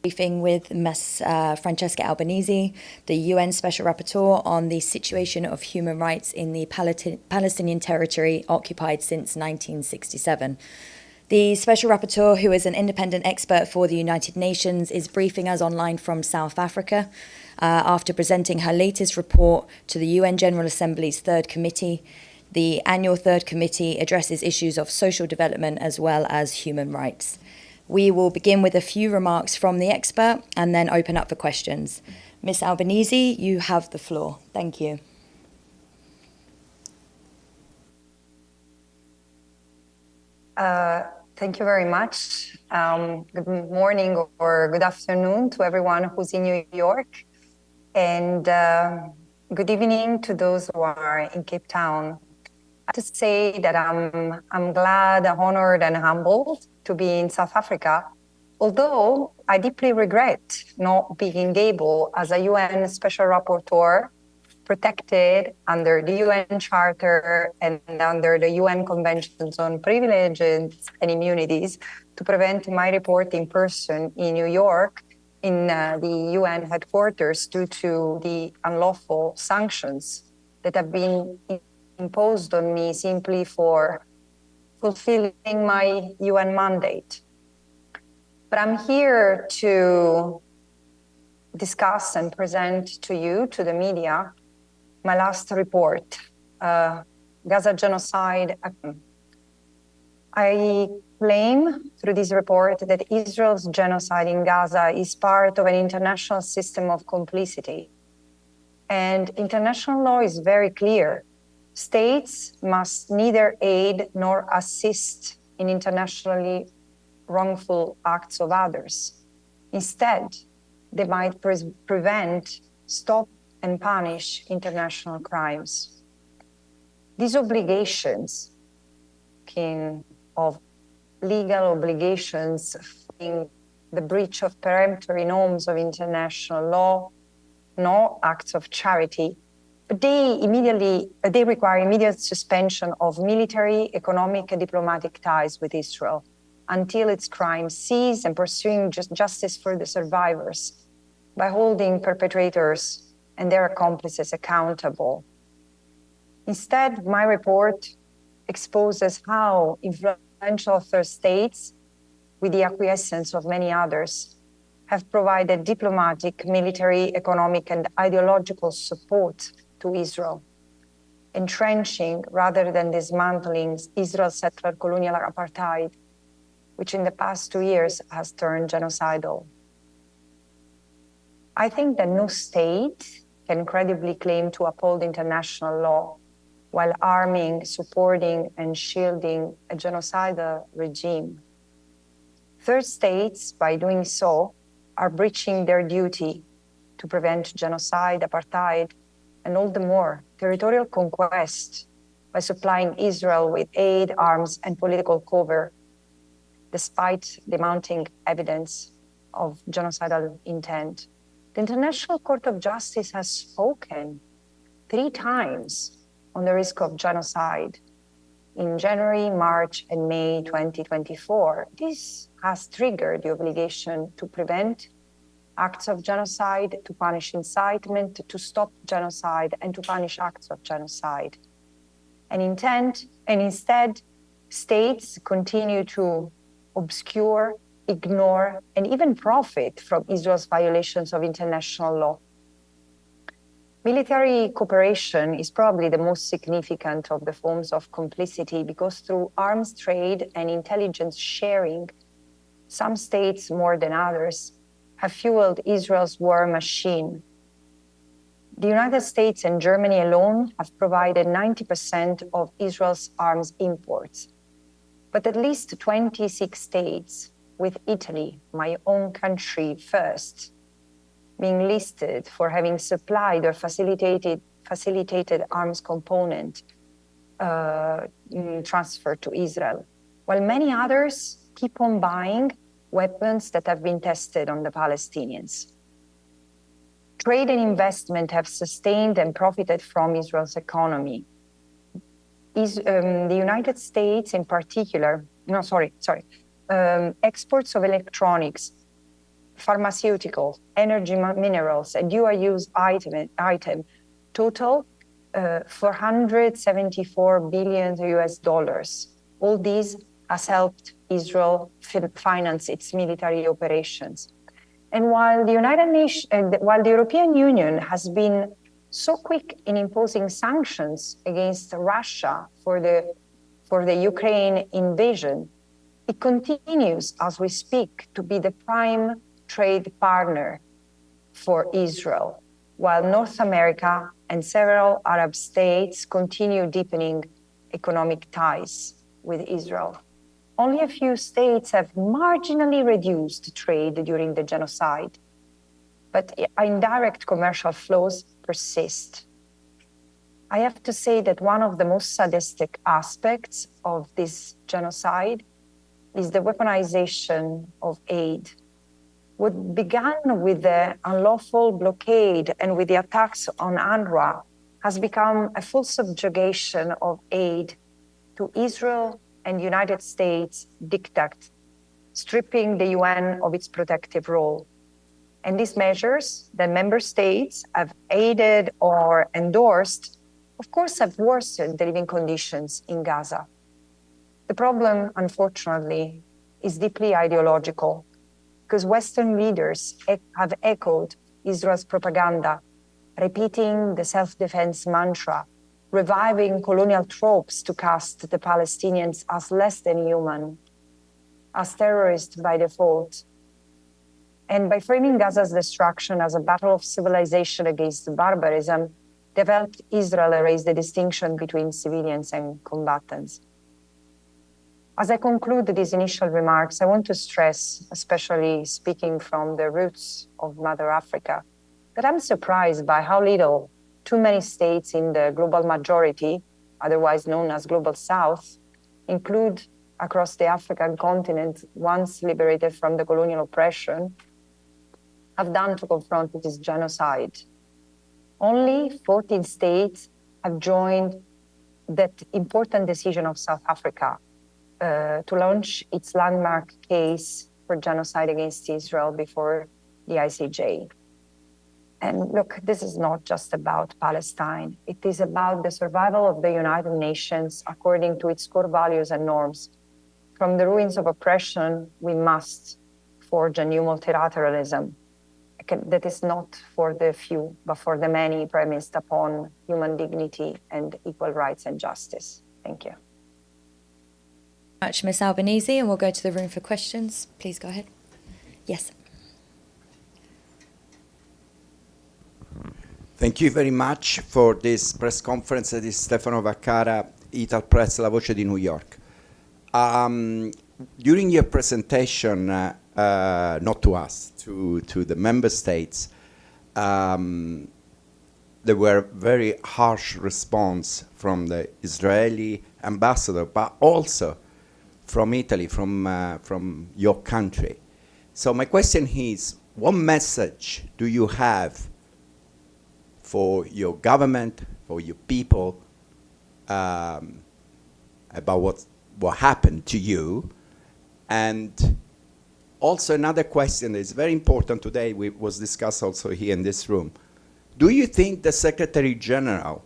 Briefing with Ms. Francesca Albanese, the UN Special Rapporteur on the situation of human rights in the Palestinian territory occupied since 1967. The Special Rapporteur, who is an independent expert for the United Nations, is briefing us online from South Africa after presenting her latest report to the UN General Assembly's Third Committee. The annual Third Committee addresses issues of social development as well as human rights. We will begin with a few remarks from the expert and then open up for questions. Ms. Albanese, you have the floor. Thank you. Thank you very much. Good morning or good afternoon to everyone who's in New York. And good evening to those who are in Cape Town. I have to say that I'm glad, honored, and humbled to be in South Africa, although I deeply regret not being able, as a UN Special Rapporteur, protected under the UN Charter and under the UN Conventions on Privileges and Immunities, to prevent my report in person in New York in the UN headquarters due to the unlawful sanctions that have been imposed on me simply for fulfilling my UN mandate. But I'm here to discuss and present to you, to the media, my last report, Gaza Genocide. I claim through this report that Israel's genocide in Gaza is part of an international system of complicity. And international law is very clear. States must neither aid nor assist in internationally wrongful acts of others. Instead, they might prevent, stop, and punish international crimes. These obligations, of legal obligations, in the breach of peremptory norms of international law, no acts of charity, but they require immediate suspension of military, economic, and diplomatic ties with Israel until its crimes cease, and pursuing justice for the survivors by holding perpetrators and their accomplices accountable. Instead, my report exposes how influential third states, with the acquiescence of many others, have provided diplomatic, military, economic, and ideological support to Israel, entrenching rather than dismantling Israel's settler colonial apartheid, which in the past 2 years has turned genocidal. I think that no state can credibly claim to uphold international law while arming, supporting, and shielding a genocidal regime. Third states, by doing so, are breaching their duty to prevent genocide, apartheid, and all the more territorial conquest by supplying Israel with aid, arms, and political cover, despite the mounting evidence of genocidal intent. The International Court of Justice has spoken 3 times on the risk of genocide in January, March, and May 2024. This has triggered the obligation to prevent acts of genocide, to punish incitement, to stop genocide, and to punish acts of genocide. And instead, states continue to obscure, ignore, and even profit from Israel's violations of international law. Military cooperation is probably the most significant of the forms of complicity, because through arms trade and intelligence sharing, some states more than others have fueled Israel's war machine. The United States and Germany alone have provided 90% of Israel's arms imports. But at least 26 states, with Italy, my own country, first, being listed for having supplied or facilitated arms component transfer to Israel, while many others keep on buying weapons that have been tested on the Palestinians. Trade and investment have sustained and profited from Israel's economy. The United States in particular, exports of electronics pharmaceutical, energy, minerals, and dual use item total 474 billion US dollars. All these has helped Israel finance its military operations. And while the while the European Union has been so quick in imposing sanctions against Russia for the Ukraine invasion, it continues as we speak to be the prime trade partner for Israel, while North America and several Arab states continue deepening economic ties with Israel. Only a few states have marginally reduced trade during the genocide, but indirect commercial flows persist. I have to say that one of the most sadistic aspects of this genocide is the weaponization of aid. What began with the unlawful blockade and with the attacks on UNRWA has become a full subjugation of aid to Israel and United States diktat, stripping the UN of its protective role. And these measures that member states have aided or endorsed, of course, have worsened the living conditions in Gaza. The problem, unfortunately, is deeply ideological, because Western leaders have echoed Israel's propaganda, repeating the self-defense mantra, reviving colonial tropes to cast the Palestinians as less than human, as terrorists by default. And by framing Gaza's destruction as a battle of civilization against barbarism, they've helped Israel erase the distinction between civilians and combatants. As I conclude these initial remarks, I want to stress, especially speaking from the roots of Mother Africa, that I'm surprised by how little too many states in the global majority, otherwise known as Global South, include across the African continent, once liberated from the colonial oppression, have done to confront this genocide. Only 14 states have joined that important decision of South Africa to launch its landmark case for genocide against Israel before the ICJ. And look, this is not just about Palestine. It is about the survival of the United Nations according to its core values and norms. From the ruins of oppression, we must forge a new multilateralism that is not for the few, but for the many, premised upon human dignity and equal rights and justice. Thank you. Much, Ms. Albanese, and we'll go to the room for questions. Please go ahead. Yes. Thank you very much for this press conference. This is Stefano Vaccara, Ital Press, La Voce di New York. During your presentation, not to us, to the member states, there were very harsh response from the Israeli ambassador, but also from Italy, from your country. So my question is, what message do you have for your government, for your people, about what happened to you? And also another question that is very important today, was discussed also here in this room. Do you think the Secretary General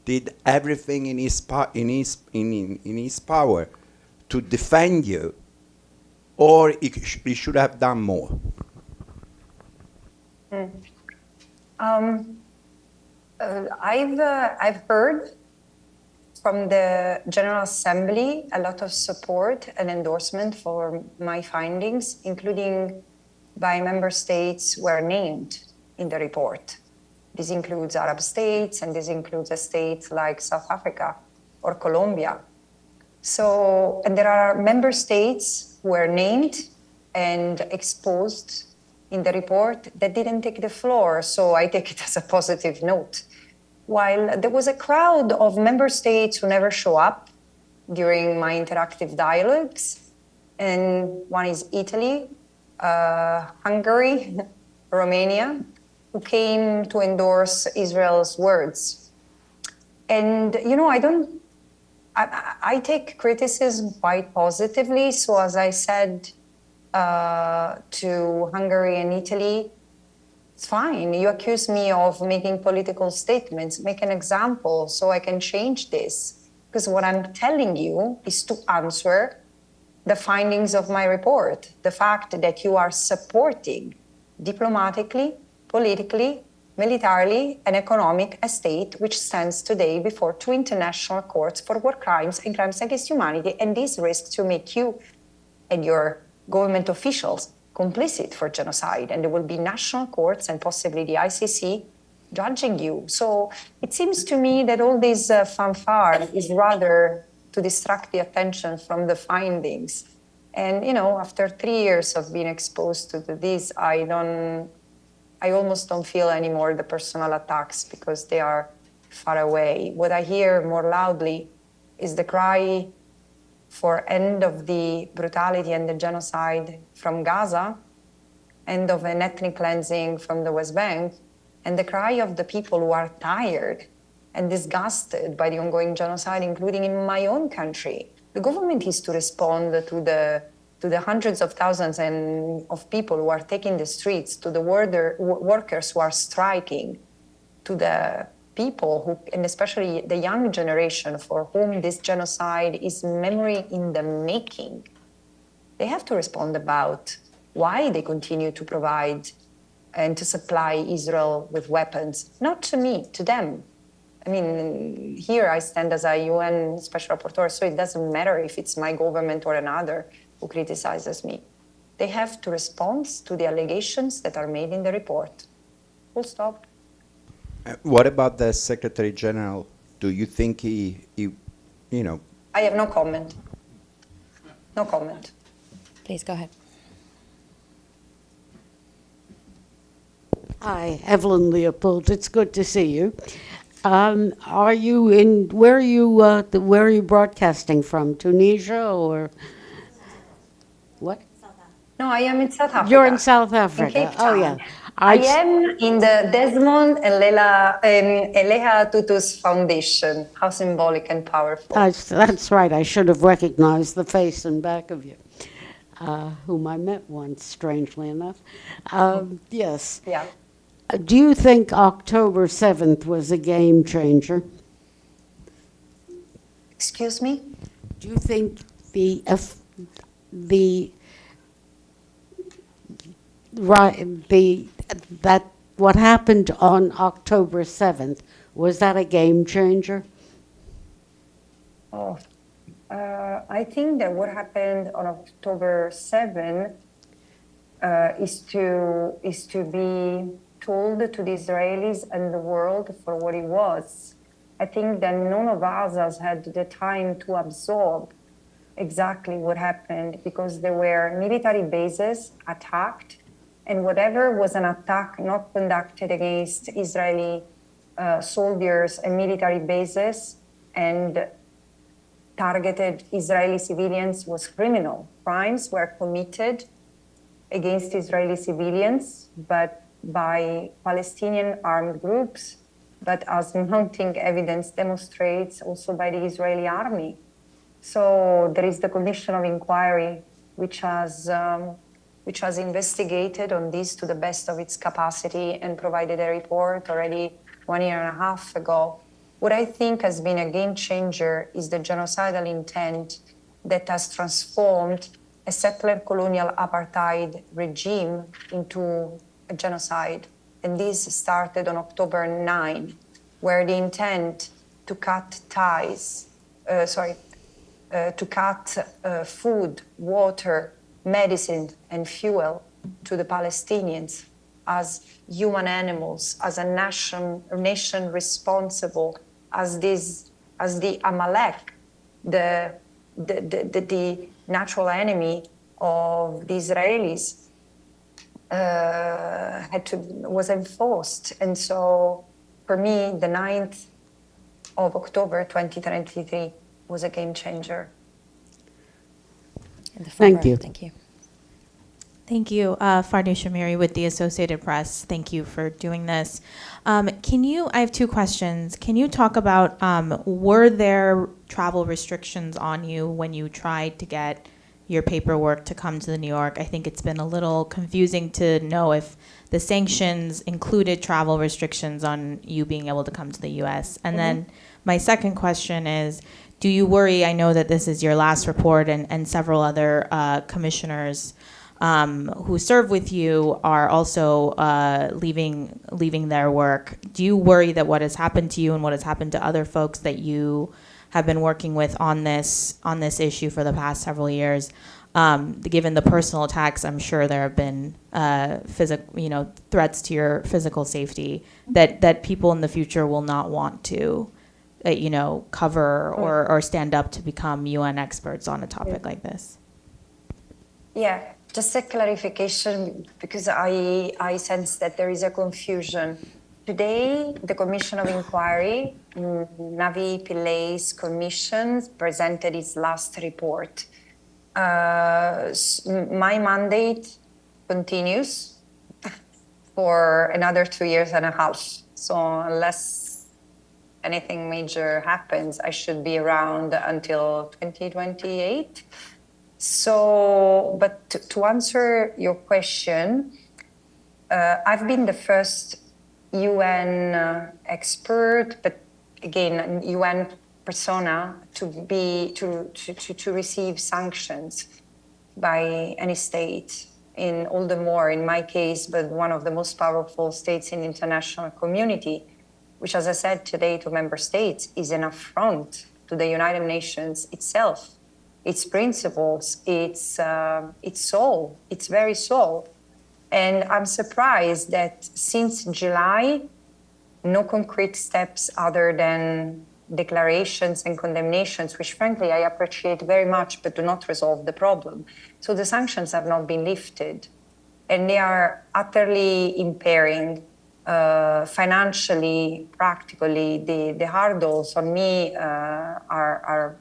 did everything in his power to defend you, or he should have done more? I've heard from the General Assembly a lot of support and endorsement for my findings, including by member states who are named in the report. This includes Arab states, and this includes a state like South Africa or Colombia. So, and there are member states who were named and exposed in the report that didn't take the floor, so I take it as a positive note. While there was a crowd of member states who never show up during my interactive dialogues, and one is Italy, Hungary, Romania, who came to endorse Israel's words. And, you know, I take criticism quite positively. So as I said to Hungary and Italy, it's fine. You accuse me of making political statements, make an example so I can change this. Because what I'm telling you is to answer the findings of my report, the fact that you are supporting diplomatically, politically, militarily, and economic a state which stands today before two international courts for war crimes and crimes against humanity, and this risks to make you and your government officials complicit for genocide, and there will be national courts and possibly the ICC judging you. So it seems to me that all this fanfare is rather to distract the attention from the findings. And after 3 years of being exposed to this, I almost don't feel anymore the personal attacks because they are far away. What I hear more loudly is the cry for end of the brutality and the genocide from Gaza, end of an ethnic cleansing from the West Bank, and the cry of the people who are tired and disgusted by the ongoing genocide, including in my own country. The government is to respond to the hundreds of thousands of people who are taking the streets, to the workers who are striking, to the people who, and especially the young generation for whom this genocide is memory in the making. They have to respond about why they continue to provide and to supply Israel with weapons, not to me, to them. I mean, here I stand as a UN Special Rapporteur, so it doesn't matter if it's my government or another who criticizes me. They have to respond to the allegations that are made in the report. Full stop. What about the Secretary General? Do you think he I have no comment. No comment. Please go ahead. Hi, Evelyn Leopold. It's good to see you. Are you in? Where are you broadcasting from? Tunisia or what? No, I am in South Africa. You're in South In Africa. Cape Oh Town. yeah. I am in the Desmond and Eleha Tutu's Foundation. How symbolic and powerful. That's right. I should have recognized the face and back of you, whom I met once, strangely enough. Yes. Yeah. Do you think October 7th was a game changer? Excuse me? Do you think that what happened on October 7th, was that a game changer? Oh, I think that what happened on October 7th is to be told to the Israelis and the world for what it was. I think that none of us has had the time to absorb exactly what happened, because there were military bases attacked, and whatever was an attack not conducted against Israeli soldiers and military bases and targeted Israeli civilians was criminal. Crimes were committed against Israeli civilians, but by Palestinian armed groups, but as mounting evidence demonstrates, also by the Israeli army. So there is the Commission of Inquiry, which has investigated on this to the best of its capacity and provided a report already 1.5 years ago. What I think has been a game changer is the genocidal intent that has transformed a settler colonial apartheid regime into a genocide. And this started on October 9, where the intent to cut food, water, medicine, and fuel to the Palestinians as human animals, as a nation responsible, as the Amalek, the natural enemy of the Israelis, was enforced. And so for me, the 9th of October 2023 was a game changer. In the front Thank row. you. Thank you. Thank you, Farnoosh Shamiri with the Associated Press. Thank you for doing this. I have two questions. Can you talk about, were there travel restrictions on you when you tried to get your paperwork to come to New York. I think it's been a little confusing to know if the sanctions included travel restrictions on you being able to come to the U.S. And then my second question is, do you worry, I know that this is your last report and several other commissioners who serve with you are also leaving their work. Do you worry that what has happened to you and what has happened to other folks that you have been working with on this issue for the past several years, given the personal attacks, I'm sure there have been threats to your physical safety that people in the future will not want to cover or stand up to become UN experts on a topic like this? Yeah, just a clarification, because I sense that there is a confusion. Today, the Commission of Inquiry, Navi Pillai's commission, presented its last report. My mandate continues for another 2.5 years. So unless anything major happens, I should be around until 2028. So, but to answer your question, I've been the first UN expert, but again, UN persona to receive sanctions by any state, in all the more in my case, but one of the most powerful states in the international community, which, as I said today to member states, is an affront to the United Nations itself, its principles, its soul, its very soul. And I'm surprised that since July, no concrete steps other than declarations and condemnations, which frankly I appreciate very much, but do not resolve the problem. So the sanctions have not been lifted, and they are utterly impairing financially, practically. The hurdles on me are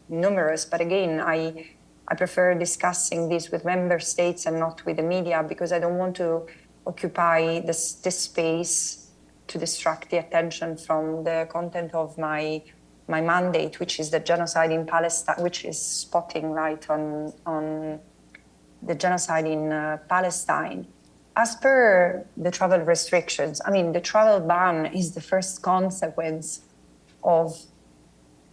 numerous, but again, I prefer discussing this with member states and not with the media, because I don't want to occupy this space to distract the attention from the content of my mandate, which is the genocide in Palestine, which is spotting light on the genocide in Palestine. As per the travel restrictions, I mean, the travel ban is the first consequence of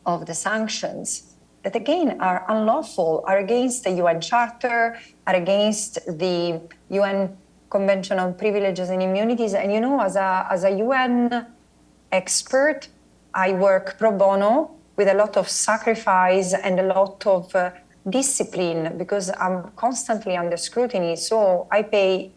the sanctions, that again are unlawful, are against the UN Charter, are against the UN Convention on Privileges and Immunities. And you know, as a UN expert, I work pro bono with a lot of sacrifice and a lot of discipline, because I'm constantly under scrutiny. So I pay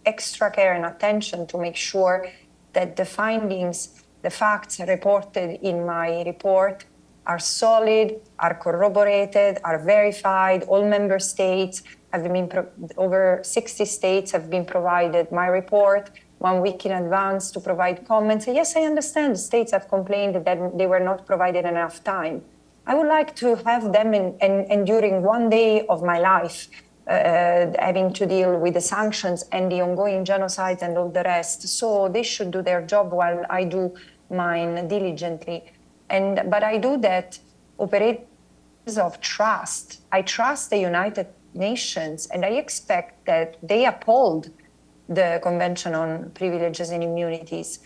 extra care and attention to make sure that the findings, the facts reported in my report are solid, are corroborated, are verified. All member states have been, over 60 states have been provided my report 1 week in advance to provide comments. Yes, I understand the states have complained that they were not provided enough time. I would like to have them enduring 1 day of my life, having to deal with the sanctions and the ongoing genocide and all the rest. So they should do their job while I do mine diligently. But I do that operations of trust. I trust the United Nations, and I expect that they uphold the Convention on Privileges and Immunities.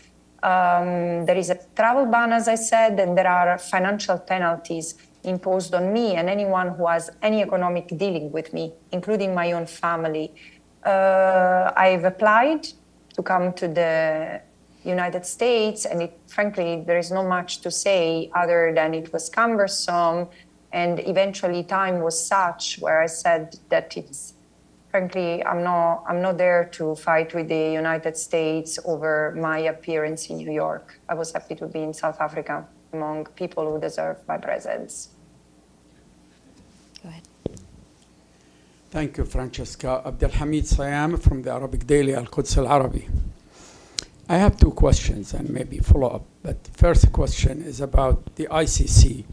There is a travel ban, as I said, and there are financial penalties imposed on me and anyone who has any economic dealing with me, including my own family. I've applied to come to the United States, and frankly, there is not much to say other than it was cumbersome, and eventually time was such where I said that it's, frankly, I'm not there to fight with the United States over my appearance in New York. I was happy to be in South Africa among people who deserve my presence. Go ahead. Thank you, Francesca. Abdelhamid Sayam from the Arabic Daily, Al-Quds Al-Arabi. I have 2 questions and maybe follow-up, but first question is about the ICC.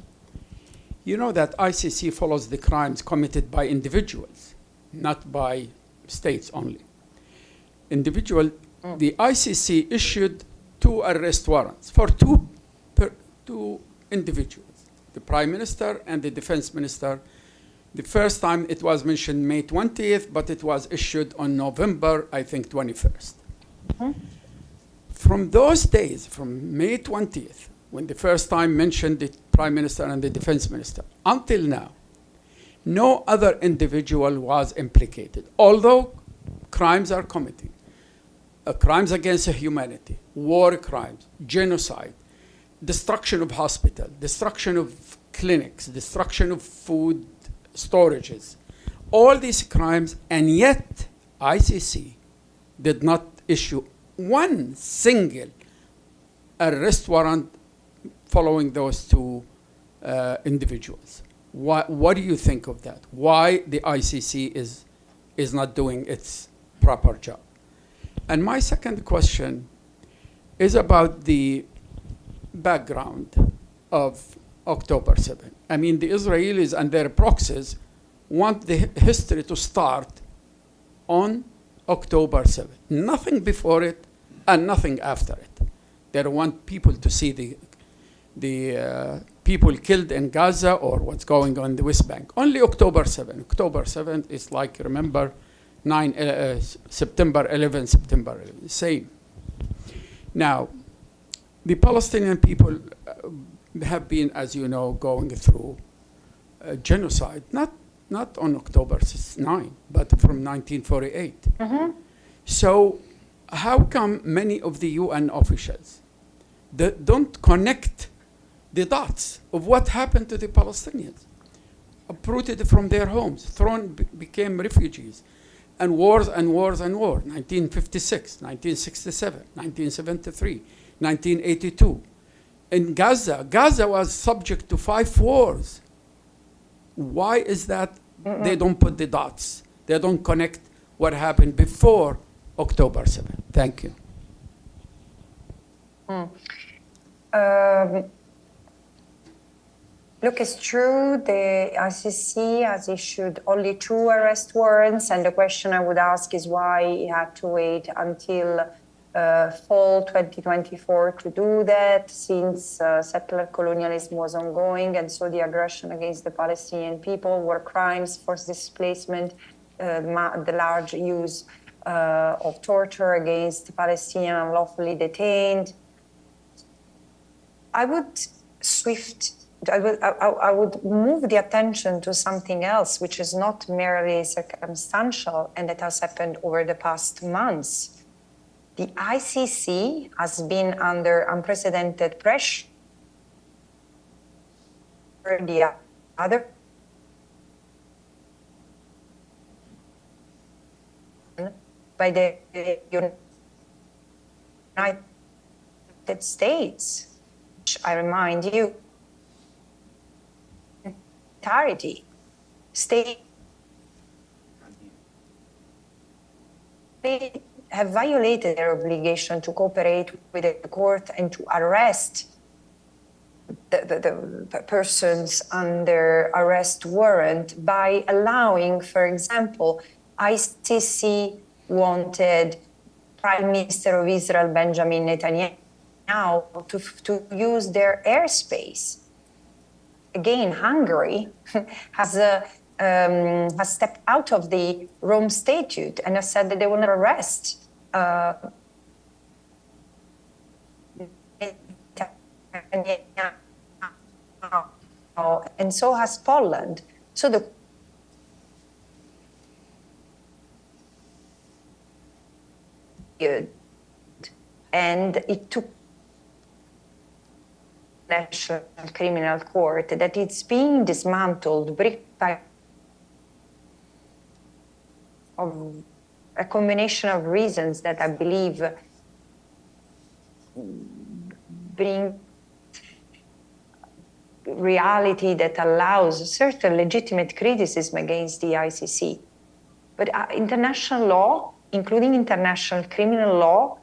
You know that ICC follows the crimes committed by individuals, not by states only. The ICC issued 2 arrest warrants for two individuals, the Prime Minister and the Defense Minister, The first time it was mentioned May 20th, but it was issued on November, I think, 21st. From those days, from May 20th, when the first time mentioned the Prime Minister and the Defense Minister, until now, no other individual was implicated, although crimes are committed. Crimes against humanity, war crimes, genocide, destruction of hospitals, destruction of clinics, destruction of food storages, all these crimes, and yet ICC did not issue one single arrest warrant following those two individuals. What do you think of that? Why the ICC is not doing its proper job? And my second question is about the background of October 7. I mean, the Israelis and their proxies want the history to start on October 7. Nothing before it and nothing after it. They don't want people to see the people killed in Gaza or what's going on in the West Bank. Only October 7. October 7 is like, remember, September 11, September 11, same. Now, the Palestinian people have been, as you know, going through genocide, not on October 9, but from 1948. So how come many of the UN officials don't connect the dots of what happened to the Palestinians? Uprooted from their homes, became refugees, and wars and wars and wars, 1956, 1967, 1973, 1982. In Gaza was subject to 5 wars. Why is that? They don't put the dots. They don't connect what happened before October 7. Thank you. Look, it's true, the ICC has issued only 2 arrest warrants, and the question I would ask is why it had to wait until fall 2024 to do that, since settler colonialism was ongoing, and so the aggression against the Palestinian people, war crimes, forced displacement, the large use of torture against Palestinian unlawfully detained. I would move the attention to something else, which is not merely circumstantial and that has happened over the past months. The ICC has been under unprecedented pressure. The other by the United States, which I remind you, entirety, state have violated their obligation to cooperate with the court and to arrest the persons under arrest warrant by allowing, for example, ICC wanted Prime Minister of Israel Benjamin Netanyahu to use their airspace. Again, Hungary has stepped out of the Rome Statute and has said that they will not arrest and so has Poland. So the and it took National Criminal Court that it's being dismantled brick by of a combination of reasons that I believe bring reality that allows certain legitimate criticism against the ICC. But international law, including international criminal law,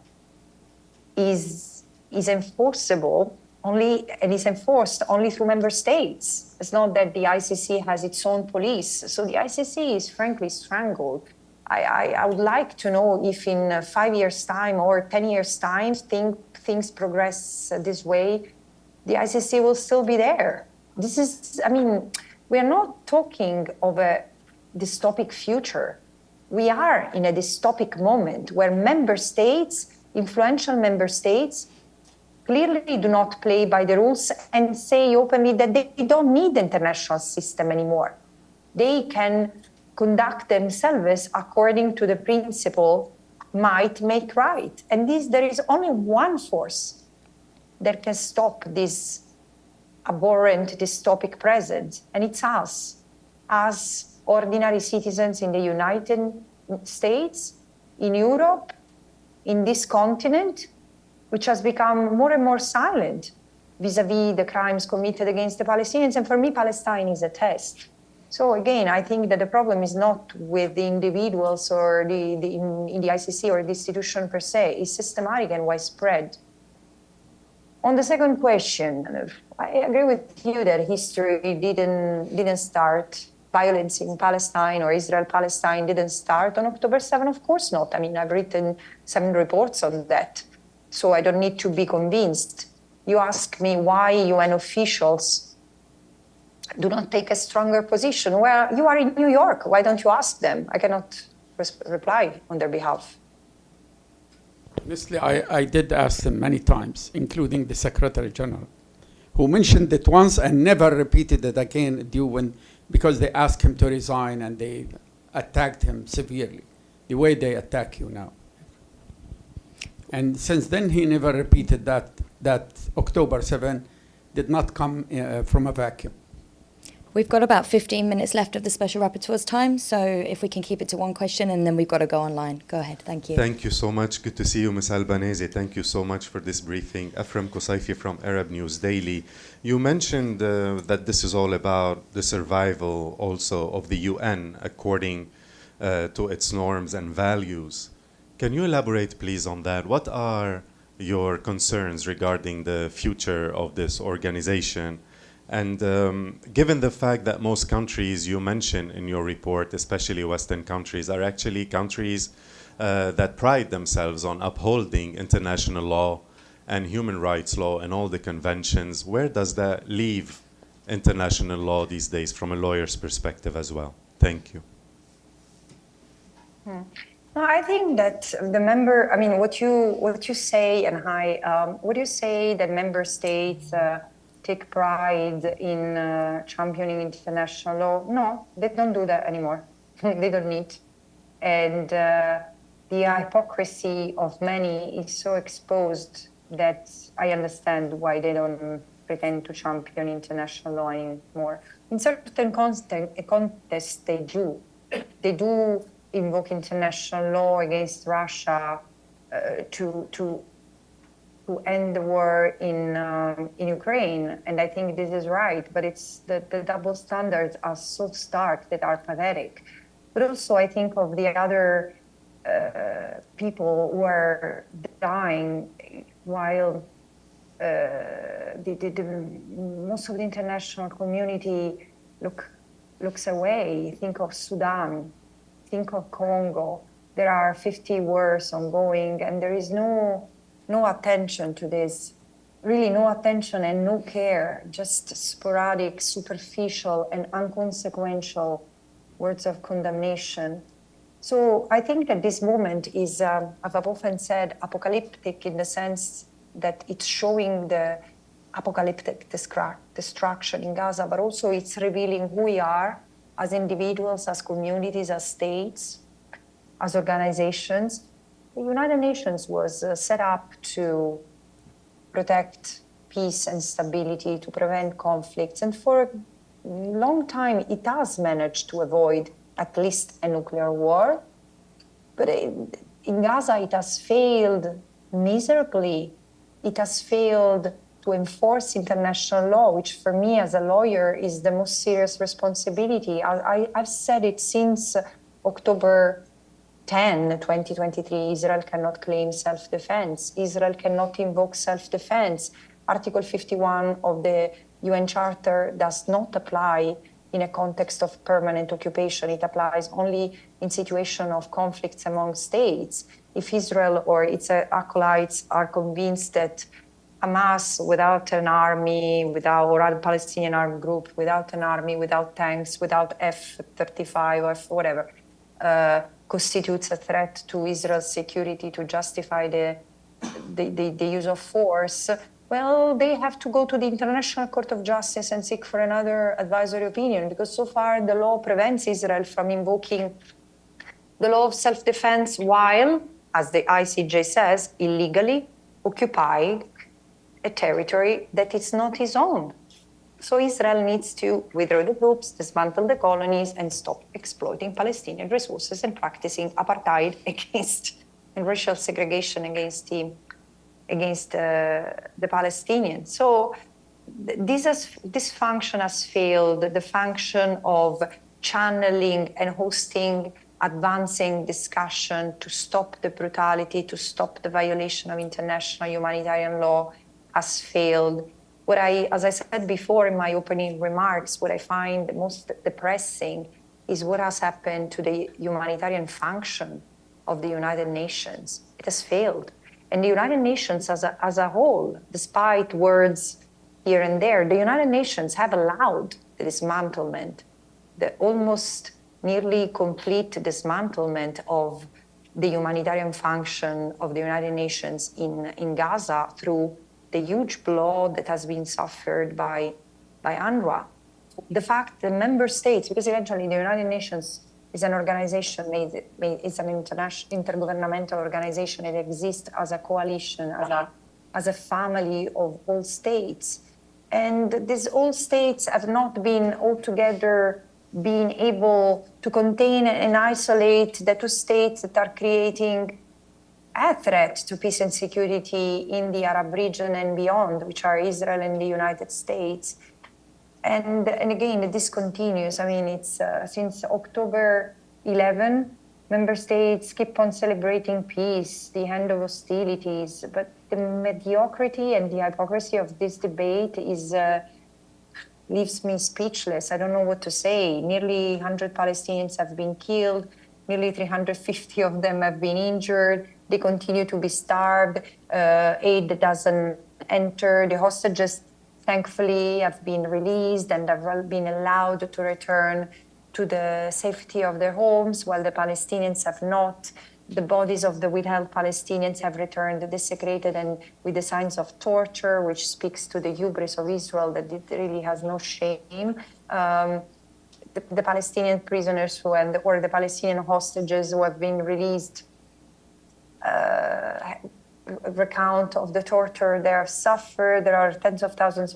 is enforceable only, and is enforced only through member states. It's not that the ICC has its own police. So the ICC is frankly strangled. I would like to know if in 5 years' time or 10 years' time things progress this way, the ICC will still be there. This is, I mean, We are not talking of a dystopic future. We are in a dystopic moment where member states, influential member states, clearly do not play by the rules and say openly that they don't need the international system anymore. They can conduct themselves according to the principle might make right. And there is only one force that can stop this abhorrent dystopic present, and it's us, as ordinary citizens in the United States, in Europe, in this continent, which has become more and more silent vis-à-vis the crimes committed against the Palestinians. And for me, Palestine is a test. So again, I think that the problem is not with the individuals or in the ICC or the institution per se. It's systematic and widespread. On the second question, I agree with you that history didn't start, violence in Palestine or Israel-Palestine didn't start on October 7, of course not. I mean, I've written some reports on that, so I don't need to be convinced. You ask me why UN officials do not take a stronger position. Well, you are in New York, why don't you ask them? I cannot reply on their behalf. Honestly, I did ask them many times, including the Secretary General, who mentioned it once and never repeated it again because they asked him to resign and they attacked him severely, the way they attack you now. And since then, he never repeated that October 7 did not come from a vacuum. We've got about 15 minutes left of the Special Rapporteur's time, so if we can keep it to one question, and then we've got to go online. Go ahead, thank you. Thank you so much. Good to see you, Ms. Albanese. Thank you so much for this briefing. Afram Qusayfi from Arab News Daily. You mentioned that this is all about the survival also of the UN according to its norms and values. Can you elaborate, please, on that? What are your concerns regarding the future of this organization? And given the fact that most countries you mention in your report, especially Western countries, are actually countries that pride themselves on upholding international law and human rights law and all the conventions, where does that leave international law these days from a lawyer's perspective as well? Thank you. No, I think that what you say, and what you say that member states take pride in championing international law. No, they don't do that anymore. They don't need. And the hypocrisy of many is so exposed that I understand why they don't pretend to champion international law anymore. In certain contexts, they do. They do invoke international law against Russia to end the war in Ukraine, and I think this is right, but it's the double standards are so stark that are pathetic. But also I think of the other people who are dying while most of the international community looks away. Think of Sudan, think of Congo. There are 50 wars ongoing, and there is no attention to this, really no attention and no care, just sporadic, superficial and inconsequential words of condemnation. So I think that this moment is, as I've often said, apocalyptic in the sense that it's showing the apocalyptic destruction in Gaza, but also it's revealing who we are as individuals, as communities, as states, as organizations. The United Nations was set up to protect peace and stability, to prevent conflicts, and for a long time it has managed to avoid at least a nuclear war. But in Gaza it has failed miserably. It has failed to enforce international law, which for me as a lawyer is the most serious responsibility. I've said it since October 10, 2023, Israel cannot claim self-defense. Israel cannot invoke self-defense. Article 51 of the UN Charter does not apply in a context of permanent occupation. It applies only in situation of conflicts among states. If Israel or its acolytes are convinced that Hamas without an army, or a Palestinian armed group, without an army, without tanks, without F-35 or whatever, constitutes a threat to Israel's security to justify the use of force, well, they have to go to the International Court of Justice and seek for another advisory opinion, because so far the law prevents Israel from invoking the law of self-defense while, as the ICJ says, illegally occupying a territory that is not his own. So Israel needs to withdraw the troops, dismantle the colonies, and stop exploiting Palestinian resources and practicing apartheid and racial segregation against the Palestinians. So this function has failed, the function of channeling and hosting advancing discussion to stop the brutality, to stop the violation of international humanitarian law has failed. As I said before in my opening remarks, what I find most depressing is what has happened to the humanitarian function of the United Nations. It has failed. And the United Nations as a whole, despite words here and there, the United Nations have allowed the dismantlement, the almost nearly complete dismantlement of the humanitarian function of the United Nations in Gaza through the huge blow that has been suffered by UNRWA. The fact that member states, because eventually the United Nations is an organization, it's an intergovernmental organization. It exists as a coalition, as a family of all states. And these all states have not been altogether being able to contain and isolate the two states that are creating a threat to peace and security in the Arab region and beyond, which are Israel and the United States. And again, this continues. I mean, it's since October 11, member states keep on celebrating peace, the end of hostilities, but the mediocrity and the hypocrisy of this debate leaves me speechless. I don't know what to say. Nearly 100 Palestinians have been killed. Nearly 350 of them have been injured. They continue to be starved. Aid doesn't enter. The hostages, thankfully, have been released and have been allowed to return to the safety of their homes, while the Palestinians have not. The bodies of the withheld Palestinians have returned desecrated and with the signs of torture, which speaks to the hubris of Israel that it really has no shame. The Palestinian prisoners or the Palestinian hostages who have been released recount of the torture they have suffered. There are 10,000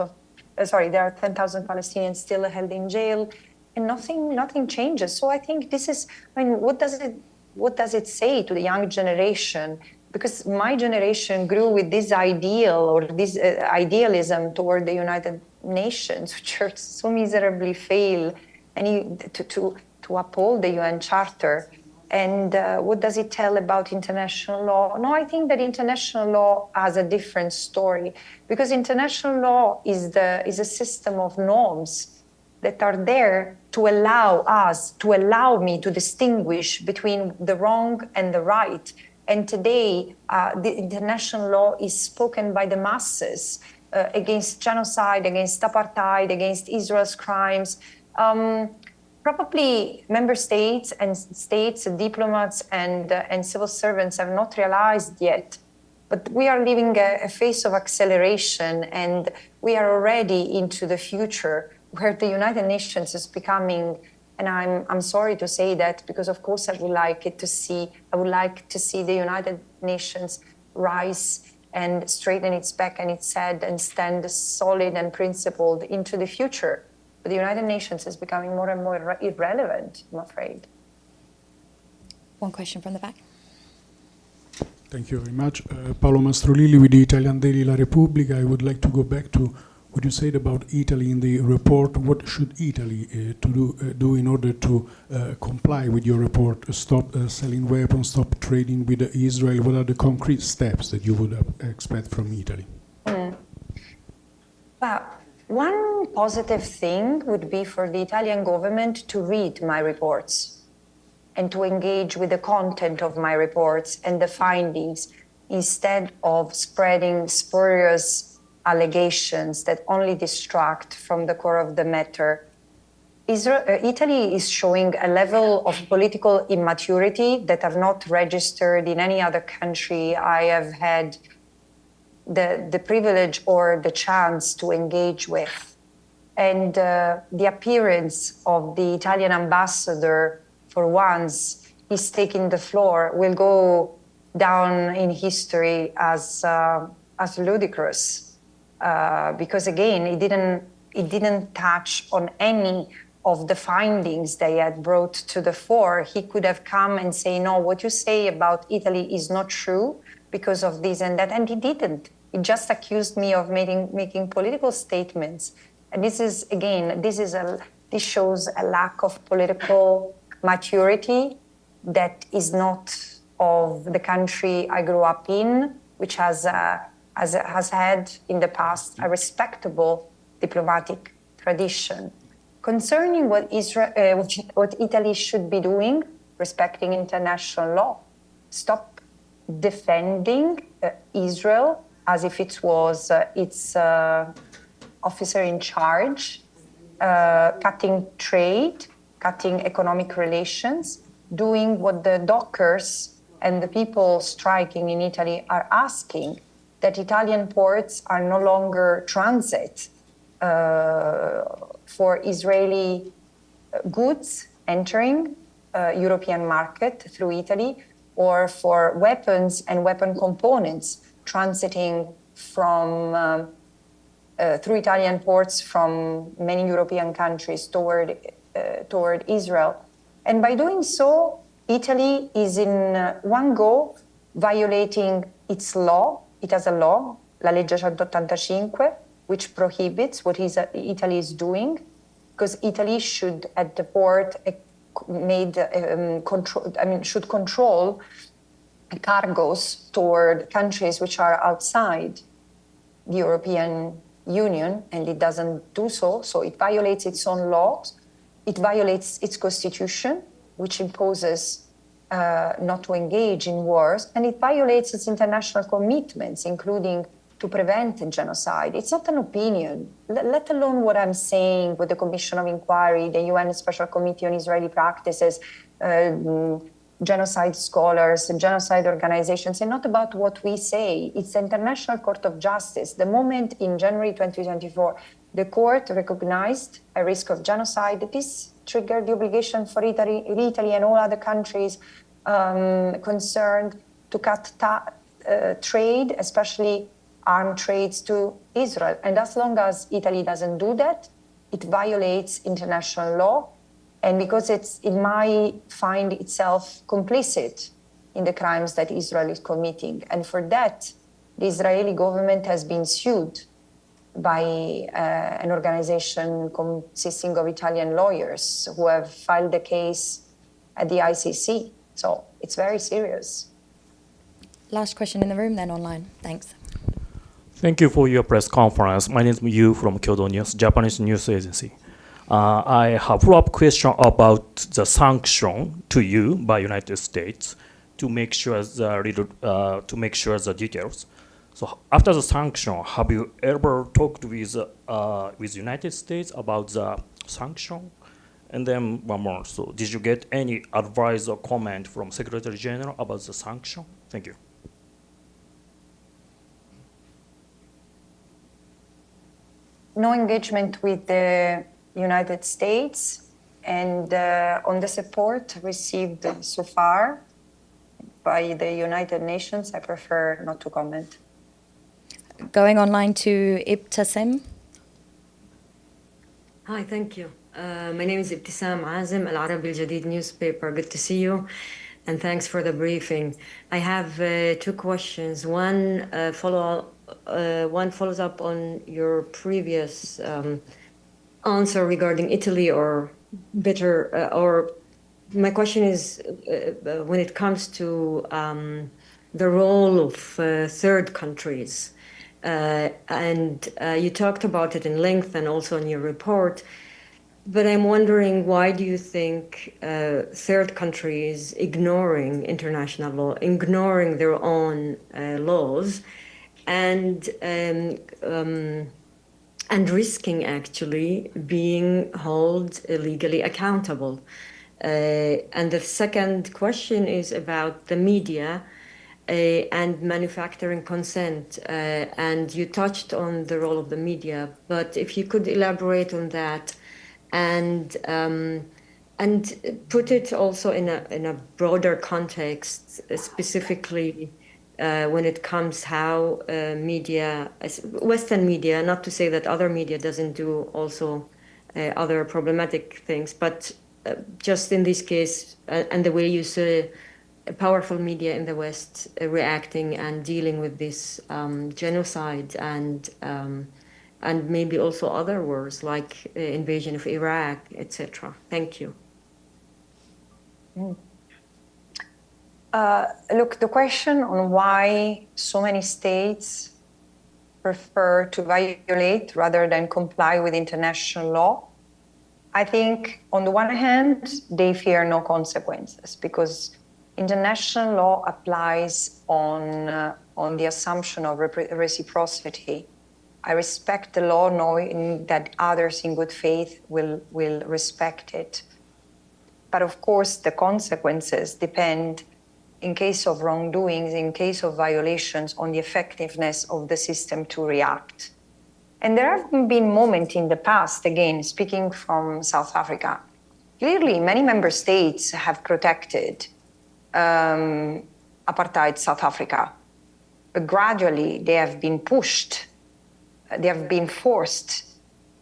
Palestinians still held in jail, and nothing changes. So I think this is, what does it say to the young generation? Because my generation grew with this ideal or this idealism toward the United Nations, which so miserably fail to uphold the UN Charter. And what does it tell about international law? No, I think that international law has a different story, because international law is a system of norms that are there to allow me to distinguish between the wrong and the right. And today, the international law is spoken by the masses against genocide, against apartheid, against Israel's crimes. Probably member states, diplomats, and civil servants have not realized yet. But we are living a phase of acceleration, and we are already into the future where the United Nations is becoming, and I'm sorry to say that, because of course I would like to see the United Nations rise and straighten its back and its head and stand solid and principled into the future. But the United Nations is becoming more and more irrelevant, I'm afraid. One question from the back. Thank you very much. Paolo Mastrolilli with the Italian daily La Repubblica. I would like to go back to what you said about Italy in the report. What should Italy do in order to comply with your report, stop selling weapons, stop trading with Israel? What are the concrete steps that you would expect from Italy? Well, one positive thing would be for the Italian government to read my reports and to engage with the content of my reports and the findings, instead of spreading spurious allegations that only distract from the core of the matter. Italy is showing a level of political immaturity that I've not registered in any other country I have had the privilege or the chance to engage with. And the appearance of the Italian ambassador, for once he's taking the floor, will go down in history as ludicrous, because again, it didn't touch on any of the findings they had brought to the fore. He could have come and say, no, what you say about Italy is not true because of this and that, and he didn't. He just accused me of making political statements. And this is, again, this shows a lack of political maturity that is not of the country I grew up in, which has had in the past a respectable diplomatic tradition. Concerning what Italy should be doing, respecting international law, stop defending Israel as if it was its officer in charge, cutting trade, cutting economic relations, doing what the dockers and the people striking in Italy are asking, that Italian ports are no longer transit for Israeli goods entering European market through Italy, or for weapons and weapon components transiting from through Italian ports from many European countries toward Israel. And by doing so, Italy is in one go violating its law. It has a law, La Legge 185, which prohibits what Italy is doing, because Italy should, at the port, should control cargoes toward countries which are outside the European Union, and it doesn't do so. So it violates its own laws. It violates its constitution, which imposes not to engage in wars, and it violates its international commitments, including to prevent genocide. It's not an opinion, let alone what I'm saying with the Commission of Inquiry, the UN Special Committee on Israeli Practices, genocide scholars, genocide organizations, and not about what we say. It's the International Court of Justice. The moment in January 2024, the court recognized a risk of genocide, this triggered the obligation for Italy and all other countries concerned to cut trade, especially armed trades to Israel. And as long as Italy doesn't do that, it violates international law. And because it might find itself complicit in the crimes that Israel is committing. And for that, the Israeli government has been sued by an organization consisting of Italian lawyers who have filed a case at the ICC. So it's very serious. Last question in the room, then online. Thanks. Thank you for your press conference. My name is Yu from Kyodo News, Japanese news agency. I have a follow-up question about the sanction to you by United States to make sure the details. So after the sanction, have you ever talked with United States about the sanction? And then one more. So did you get any advice or comment from Secretary General about the sanction? Thank you. No engagement with the United States, and on the support received so far by the United Nations, I prefer not to comment. Going online to Ibtasem. Hi, thank you. My name is Ibtisam Azim, Al Arabi Al Jadid newspaper. Good to see you, and thanks for the briefing. I have two questions. One follows up on your previous answer regarding Italy, or my question is when it comes to the role of third countries. And you talked about it in length and also in your report, but I'm wondering, why do you think third countries ignoring international law, ignoring their own laws, and risking actually being held legally accountable. And the second question is about the media and manufacturing consent. And you touched on the role of the media, but if you could elaborate on that and put it also in a broader context, specifically when it comes how media, Western media, not to say that other media doesn't do also other problematic things, but just in this case, and the way you see powerful media in the West reacting and dealing with this genocide and maybe also other wars like invasion of Iraq, etc. Thank you. Look, the question on why so many states prefer to violate rather than comply with international law, I think on the one hand, they fear no consequences because international law applies on the assumption of reciprocity. I respect the law knowing that others in good faith will respect it. But of course, the consequences depend, in case of wrongdoings, in case of violations, on the effectiveness of the system to react. And there have been moments in the past, again, speaking from South Africa, clearly many member states have protected apartheid South Africa. But gradually, they have been pushed, they have been forced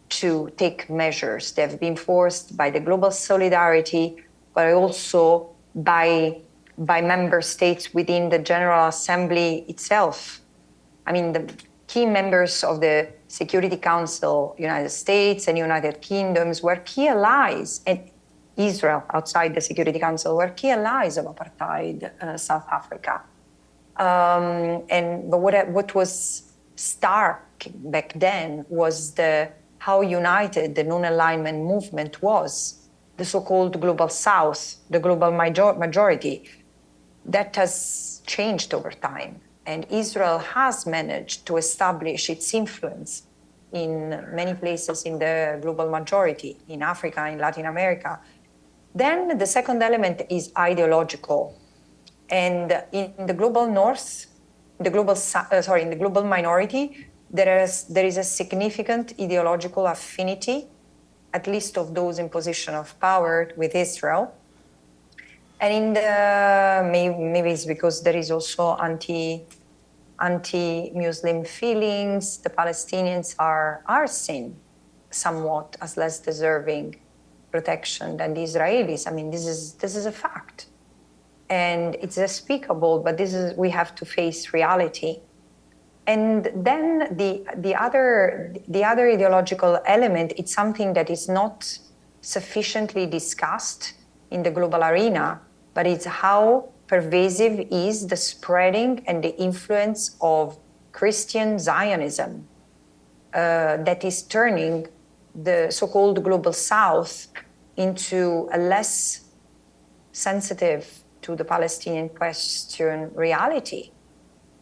to take measures. They have been forced by the global solidarity, but also by member states within the General Assembly itself. I mean, the key members of the Security Council, United States and United Kingdoms, were key allies, and Israel outside the Security Council were key allies of apartheid South Africa. But what was stark back then was how united the non-alignment movement was, the so-called global South, the global majority. That has changed over time. And Israel has managed to establish its influence in many places in the global majority, in Africa, in Latin America. Then the second element is ideological. And in the global North, in the global minority, there is a significant ideological affinity, at least of those in position of power, with Israel. And in the, maybe it's because there is also anti-Muslim feelings. The Palestinians are seen somewhat as less deserving protection than the Israelis. I mean, this is a fact, and it's unspeakable. But we have to face reality. And then the other ideological element, it's something that is not sufficiently discussed in the global arena, but it's how pervasive is the spreading and the influence of Christian Zionism that is turning the so-called global South into a less sensitive to the Palestinian question reality.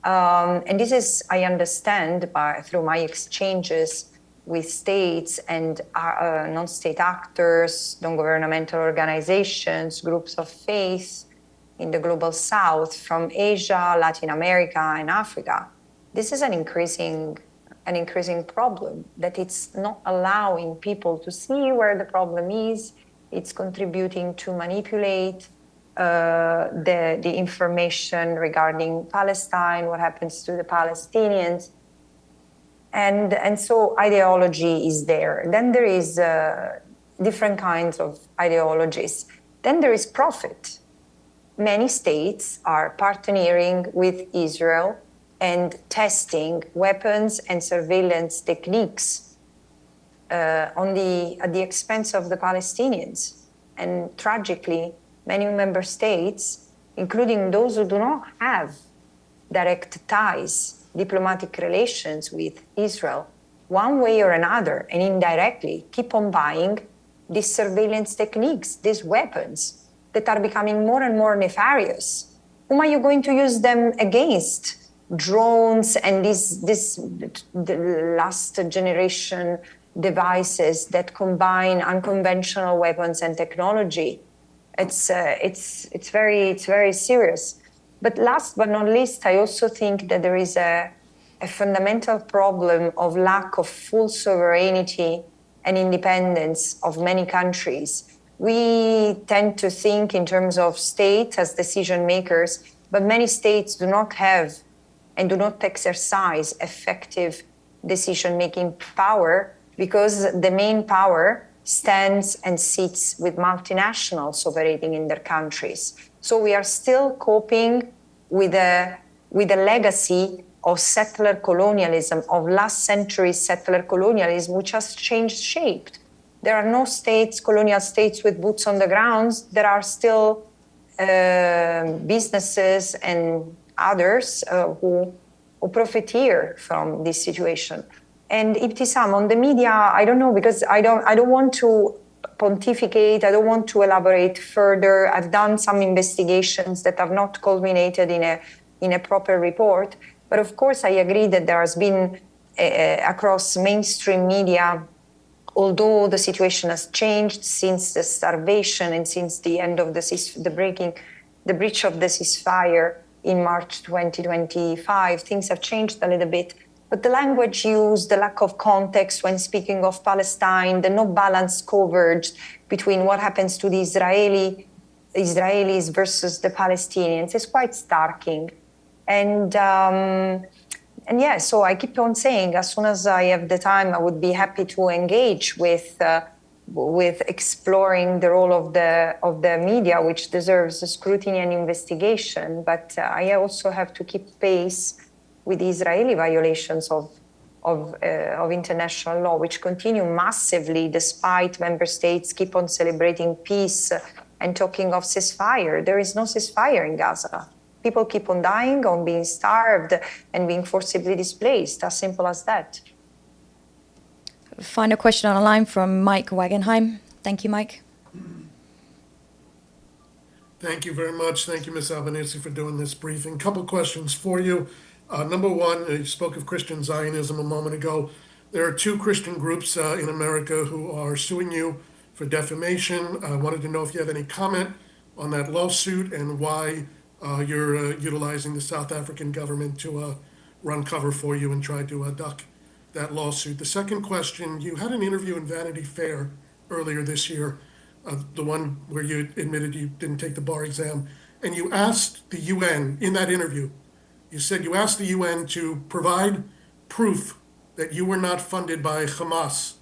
And this is, I understand, through my exchanges with states and non-state actors, non-governmental organizations, groups of faith in the global South from Asia, Latin America, and Africa. This is an increasing problem, that it's not allowing people to see where the problem is. It's contributing to manipulate the information regarding Palestine, what happens to the Palestinians. And so ideology is there. Then there is different kinds of ideologies. Then there is profit. Many states are partnering with Israel and testing weapons and surveillance techniques at the expense of the Palestinians. And tragically, many member states, including those who do not have direct ties, diplomatic relations with Israel, one way or another, and indirectly, keep on buying these surveillance techniques, these weapons that are becoming more and more nefarious. Whom are you going to use them against? drones and the last generation devices that combine unconventional weapons and technology. It's very serious. But last but not least, I also think that there is a fundamental problem of lack of full sovereignty and independence of many countries. We tend to think in terms of states as decision makers, but many states do not have and do not exercise effective decision-making power because the main power stands and sits with multinationals operating in their countries. So we are still coping with a legacy of settler colonialism, of last century settler colonialism, which has changed shape. There are no states, colonial states with boots on the ground. There are still businesses and others who profiteer from this situation. And Ibtisam, on the media, I don't know, because I don't want to pontificate, I don't want to elaborate further. I've done some investigations that have not culminated in a proper report. But of course, I agree that there has been across mainstream media, although the situation has changed since the starvation and since the end of the breach of the ceasefire in March 2025, things have changed a little bit. But the language used, the lack of context when speaking of Palestine, the no balanced coverage between what happens to the Israelis versus the Palestinians is quite starking. And yeah, so I keep on saying, as soon as I have the time, I would be happy to engage with exploring the role of the media, which deserves scrutiny and investigation. But I also have to keep pace with the Israeli violations of international law, which continue massively despite member states keep on celebrating peace and talking of ceasefire. There is no ceasefire in Gaza. People keep on dying, on being starved, and being forcibly displaced. As simple as that. Final question on the line from Mike Wagenheim. Thank you, Mike. Thank you very much. Thank you, Ms. Albanese, for doing this briefing. Couple questions for you. Number one, you spoke of Christian Zionism a moment ago. There are two Christian groups in America who are suing you for defamation. I wanted to know if you have any comment on that lawsuit and why you're utilizing the South African government to run cover for you and try to duck that lawsuit. The second question, you had an interview in Vanity Fair earlier this year, the one where you admitted you didn't take the bar exam, and you asked the UN in that interview, you said you asked the UN to provide proof that you were not funded by Hamas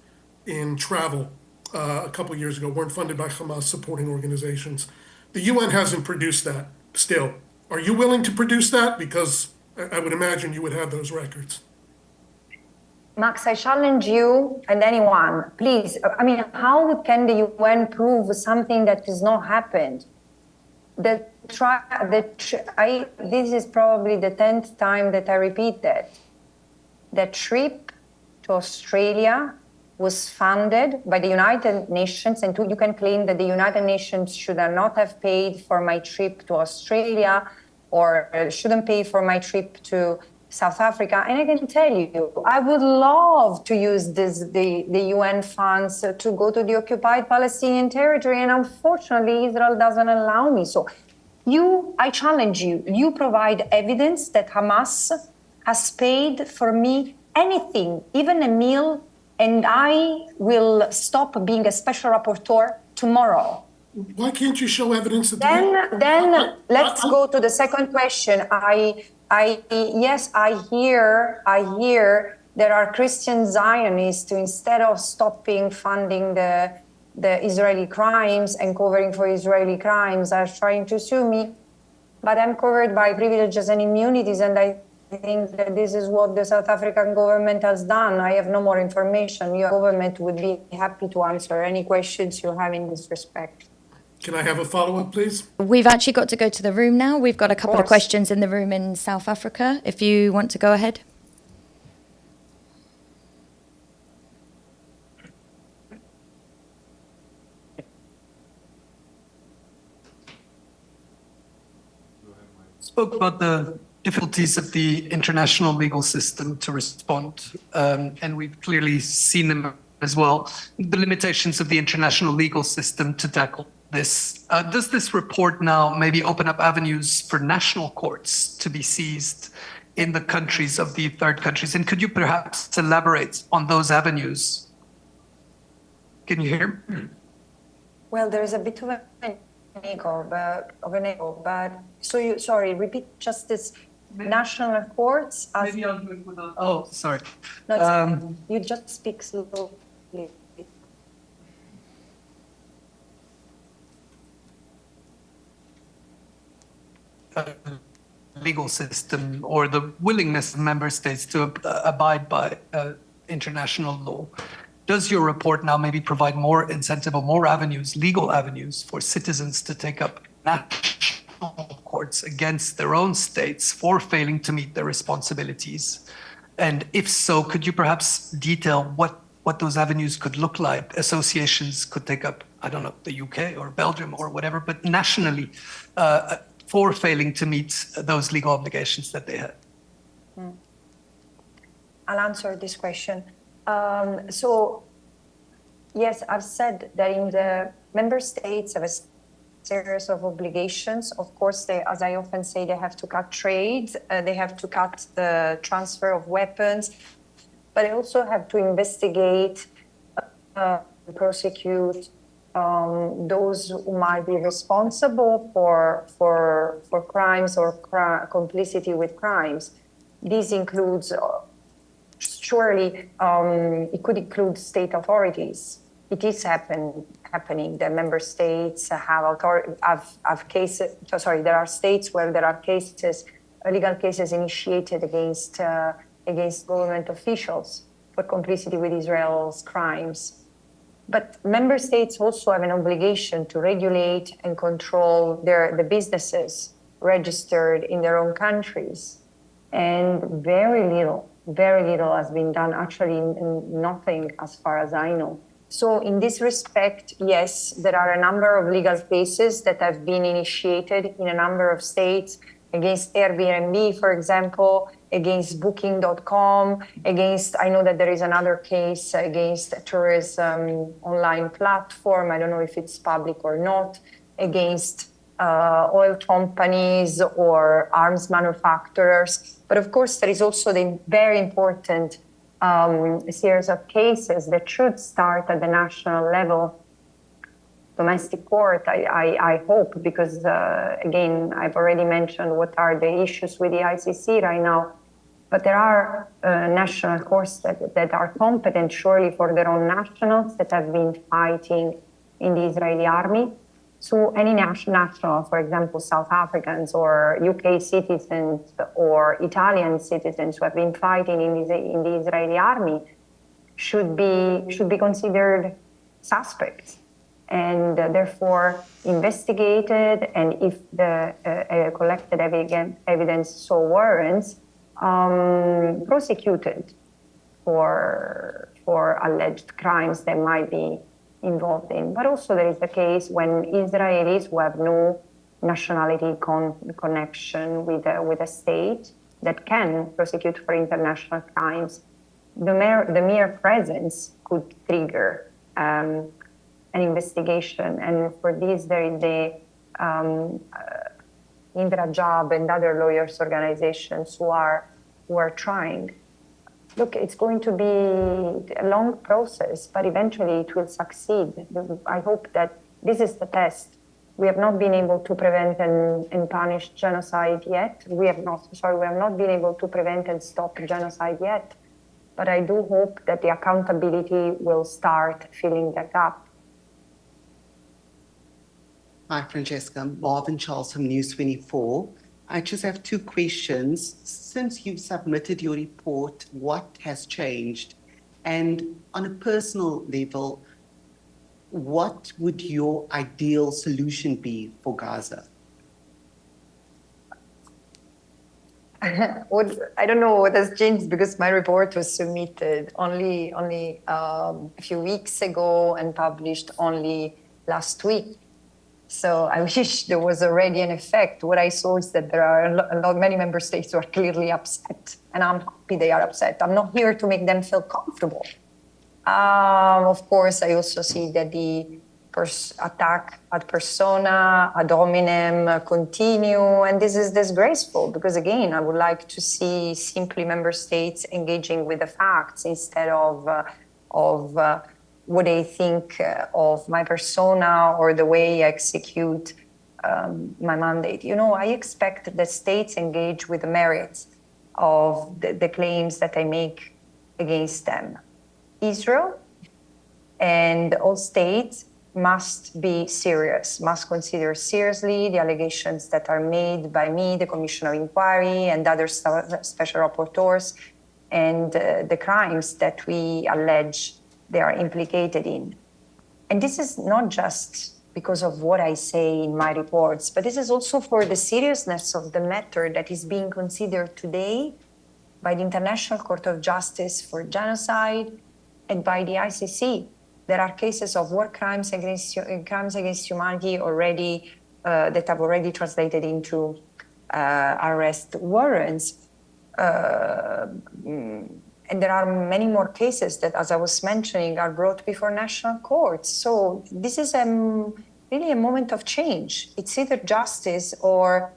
in travel a couple of years ago, weren't funded by Hamas supporting organizations. The UN hasn't produced that still. Are you willing to produce that? Because I would imagine you would have those records. Max, I challenge you and anyone, please. I mean, how can the UN prove something that has not happened? This is probably the 10th time that I repeat that. The trip to Australia was funded by the United Nations, and you can claim that the United Nations should not have paid for my trip to Australia or shouldn't pay for my trip to South Africa. And I can tell you, I would love to use the UN funds to go to the occupied Palestinian territory, and unfortunately Israel doesn't allow me. So I challenge you, you provide evidence that Hamas has paid for me anything, even a meal, and I will stop being a special rapporteur tomorrow. Why can't you show evidence that? Then let's go to the second question. Yes, I hear there are Christian Zionists who, instead of stopping funding the Israeli crimes and covering for Israeli crimes, are trying to sue me. But I'm covered by privileges and immunities, and I think that this is what the South African government has done. I have no more information. Your government would be happy to answer any questions you have in this respect. Can I have a follow-up, please? We've actually got to go to the room now. We've got a couple of questions in the room in South Africa, if you want to go ahead. Spoke about the difficulties of the international legal system to respond, and we've clearly seen them as well, the limitations of the international legal system to tackle this. Does this report now maybe open up avenues for national courts to be seized in the countries of the third countries? And could you perhaps elaborate on those avenues? Can you hear me? Well, there is a bit of an echo, but so you, sorry, repeat just this. National courts. Maybe I'll do it without. Oh, sorry. No, you just speak slowly. Legal system or the willingness of member states to abide by international law. Does your report now maybe provide more incentive or more avenues, legal avenues, for citizens to take up national courts against their own states for failing to meet their responsibilities? And if so, could you perhaps detail what those avenues could look like? Associations could take up, I don't know, the UK or Belgium or whatever, but nationally, for failing to meet those legal obligations that they had. I'll answer this question. So, yes, I've said that in the member states have a series of obligations. Of course, they, as I often say, they have to cut trade, they have to cut the transfer of weapons, but they also have to investigate, prosecute those who might be responsible for crimes or complicity with crimes. This includes, surely, it could include state authorities. It is happening. The member states have cases. Sorry, there are states where there are cases, legal cases initiated against government officials for complicity with Israel's crimes. But member states also have an obligation to regulate and control the businesses registered in their own countries. And very little has been done, actually nothing as far as I know. So in this respect, yes, there are a number of legal cases that have been initiated in a number of states against Airbnb, for example, against Booking.com, I know that there is another case against a tourism online platform, I don't know if it's public or not, against oil companies or arms manufacturers. But of course, there is also the very important series of cases that should start at the national level, domestic court, I hope, because again, I've already mentioned what are the issues with the ICC right now, but there are national courts that are competent surely for their own nationals that have been fighting in the Israeli army. So any national, for example, South Africans or UK citizens or Italian citizens who have been fighting in the Israeli army should be considered suspects and therefore investigated, and if the collected evidence so warrants, prosecuted for alleged crimes they might be involved in. But also there is the case when Israelis who have no nationality connection with a state that can prosecute for international crimes, the mere presence could trigger an investigation. And for this there is the Indrajab and other lawyers organizations who are trying. Look, it's going to be a long process, but eventually it will succeed. I hope that this is the test. We have not been able to prevent and punish genocide yet. We have not been able to prevent and stop genocide yet. But I do hope that the accountability will start filling that gap. Hi, Francesca. Marvin Charles from News 24. I just have two questions. Since you've submitted your report, what has changed? And on a personal level, what would your ideal solution be for Gaza? I don't know what has changed because my report was submitted only a few weeks ago and published only last week. So I wish there was already an effect. What I saw is that there are many member states who are clearly upset, and I'm happy they are upset. I'm not here to make them feel comfortable. Of course, I also see that the attack ad persona, ad hominem continue, and this is disgraceful because, again, I would like to see simply member states engaging with the facts instead of what they think of my persona or the way I execute my mandate. You know, I expect that states engage with the merits of the claims that I make against them. Israel and all states must be serious, must consider seriously the allegations that are made by me, the Commission of Inquiry, and other special rapporteurs, and the crimes that we allege they are implicated in. And this is not just because of what I say in my reports, but this is also for the seriousness of the matter that is being considered today by the International Court of Justice for Genocide and by the ICC. There are cases of war crimes against humanity already that have already translated into arrest warrants. And there are many more cases that, as I was mentioning, are brought before national courts. So this is really a moment of change. It's either justice or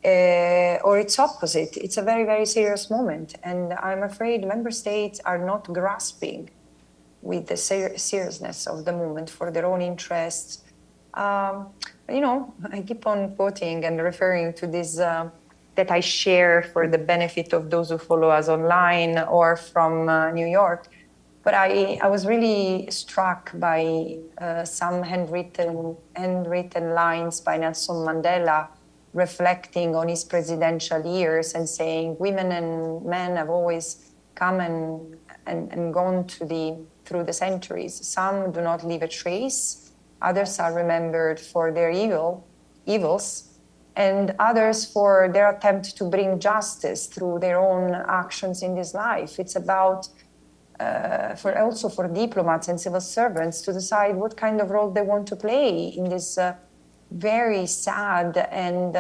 its opposite. It's a very, very serious moment. And I'm afraid member states are not grasping with the seriousness of the moment for their own interests. You know, I keep on quoting and referring to this that I share for the benefit of those who follow us online or from New York. But I was really struck by some handwritten lines by Nelson Mandela reflecting on his presidential years and saying women and men have always come and gone through the centuries. Some do not leave a trace, others are remembered for their evils, and others for their attempt to bring justice through their own actions in this life. It's about, also for diplomats and civil servants to decide what kind of role they want to play in this very sad and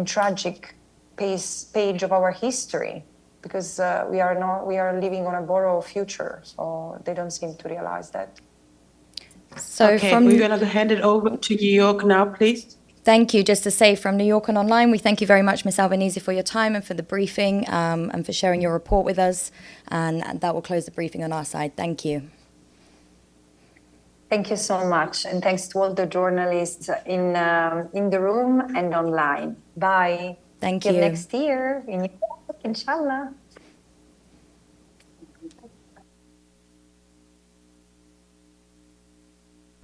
tragic page of our history, because we are living on a borrowed future, so they don't seem to realize that. So okay, we're going to hand it over to New York now, please. Thank you. Just to say from New York and online, we thank you very much, Ms. Albanese, for your time and for the briefing and for sharing your report with us. And that will close the briefing on our side. Thank you. Thank you so much. And thanks to all the journalists in the room and online. Bye. Thank you. Till next year in New York, inshallah.